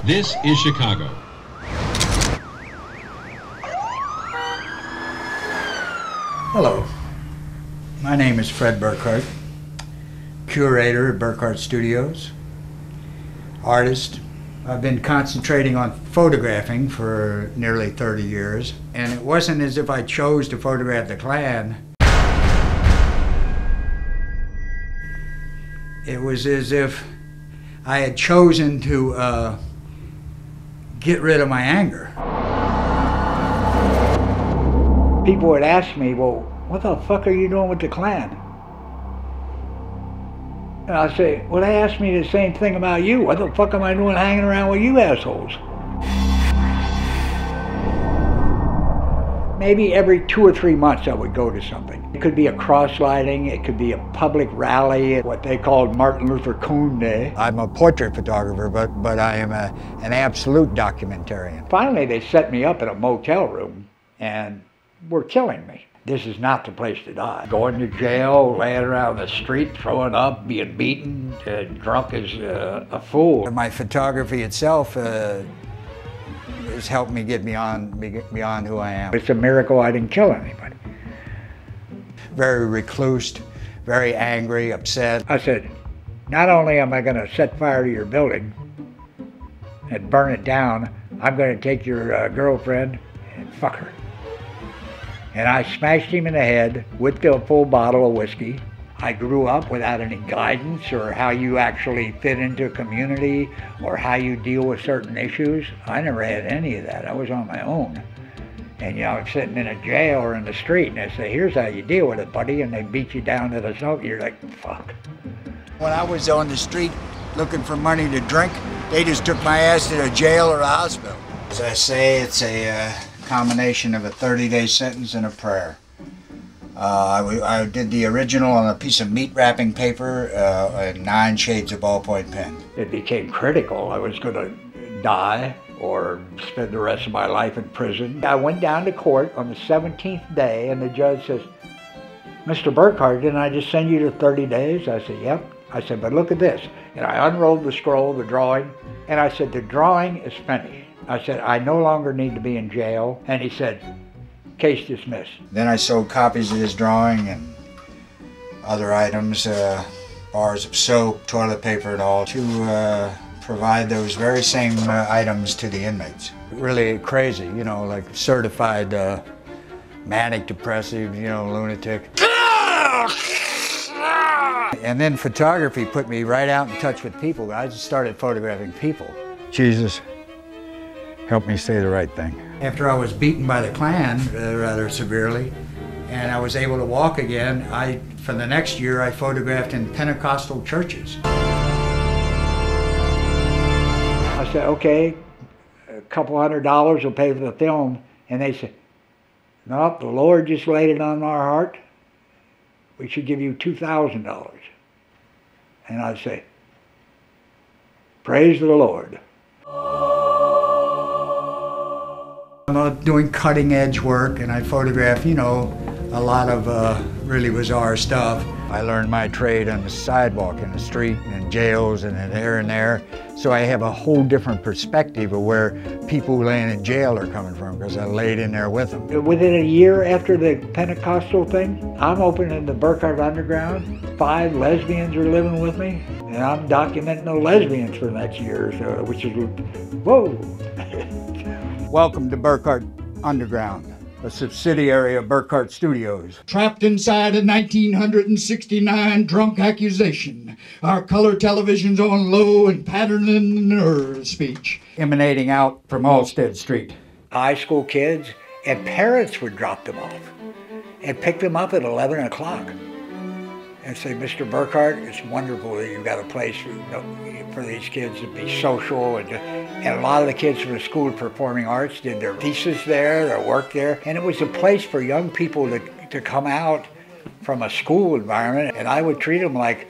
This is Chicago. Hello, my name is Fred Burkhart, curator at Burkhart Studios, artist. I've been concentrating on photographing for nearly 30 years, and it wasn't as if I chose to photograph the Klan. It was as if I had chosen to get rid of my anger. People would ask me, well, what the fuck are you doing with the Klan? And I'd say, well, they asked me the same thing about you. What the fuck am I doing hanging around with you assholes? Maybe every 2 or 3 months I would go to something. It could be a cross-lighting, it could be a public rally, what they called Martin Luther King Day. I'm a portrait photographer, but I am an absolute documentarian. Finally, they set me up in a motel room and were killing me. This is not the place to die. Going to jail, laying around the street, throwing up, being beaten, drunk as a fool. My photography itself has helped me get beyond who I am. It's a miracle I didn't kill anybody. Very recluse, very angry, upset. I said, not only am I going to set fire to your building and burn it down, I'm going to take your girlfriend and fuck her. And I smashed him in the head with a full bottle of whiskey. I grew up without any guidance or how you actually fit into a community or how you deal with certain issues. I never had any of that. I was on my own. And you know, I'm sitting in a jail or in the street and they say, here's how you deal with it, buddy, and they beat you down to the snow. You're like, fuck. When I was on the street looking for money to drink, they just took my ass to a jail or a hospital. As I say, it's a combination of a 30-day sentence and a prayer. I did the original on a piece of meat wrapping paper and 9 shades of ballpoint pen. It became critical. I was going to die or spend the rest of my life in prison. I went down to court on the 17th day and the judge says, Mr. Burkhart, didn't I just send you to 30 days? I said, yep. I said, but look at this. And I unrolled the scroll, the drawing, and I said, the drawing is finished. I said, I no longer need to be in jail. And he said, case dismissed. Then I sold copies of his drawing and other items, bars of soap, toilet paper and all, to provide those very same items to the inmates. Really crazy, you know, like certified manic depressive, you know, lunatic. And then photography put me right out in touch with people. I just started photographing people. Jesus, help me say the right thing. After I was beaten by the Klan rather severely, and I was able to walk again, for the next year I photographed in Pentecostal churches. I said, okay, a couple $100 will pay for the film. And they said, no, the Lord just laid it on our heart. We should give you $2,000. And I'd say, praise the Lord. I'm doing cutting edge work and I photograph, you know, a lot of really bizarre stuff. I learned my trade on the sidewalk, in the street, and in jails, and here and there. So I have a whole different perspective of where people laying in jail are coming from, because I laid in there with them. Within a year after the Pentecostal thing, I'm opening the Burkhart Underground. 5 lesbians are living with me, and I'm documenting the lesbians for the next year or so, which is, whoa. Welcome to Burkhart Underground, a subsidiary of Burkhart Studios. Trapped inside a 1969 drunk accusation, our color television's on low and patterning the nerve speech. Emanating out from Halstead Street. High school kids and parents would drop them off and pick them up at 11 o'clock and say, Mr. Burkhart, it's wonderful that you've got a place for these kids to be social. And a lot of the kids from the School of Performing Arts did their thesis there, their work there. And it was a place for young people to come out from a school environment. And I would treat them like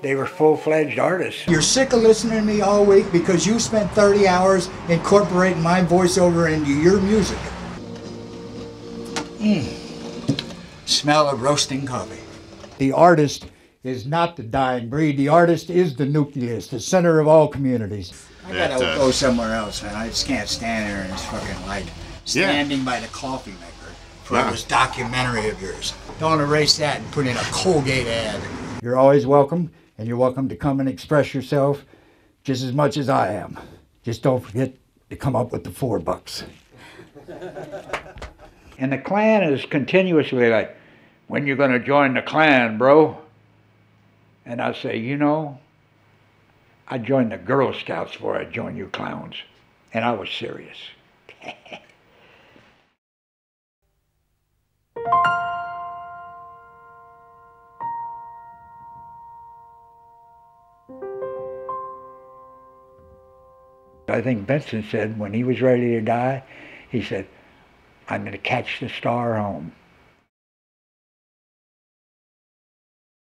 they were full-fledged artists. You're sick of listening to me all week because you spent 30 hours incorporating my voiceover into your music. Smell of roasting coffee. The artist is not the dying breed. The artist is the nucleus, the center of all communities. I gotta go somewhere else, man. I just can't stand here in this fucking light. Standing by the coffee maker for this documentary of yours. Don't erase that and put in a Colgate ad. You're always welcome, and you're welcome to come and express yourself just as much as I am. Just don't forget to come up with the $4. And the Klan is continuously like, when you gonna join the Klan, bro? And I say, you know, I joined the Girl Scouts before I joined you clowns. And I was serious. I think Benson said when he was ready to die, he said, I'm going to catch the star home.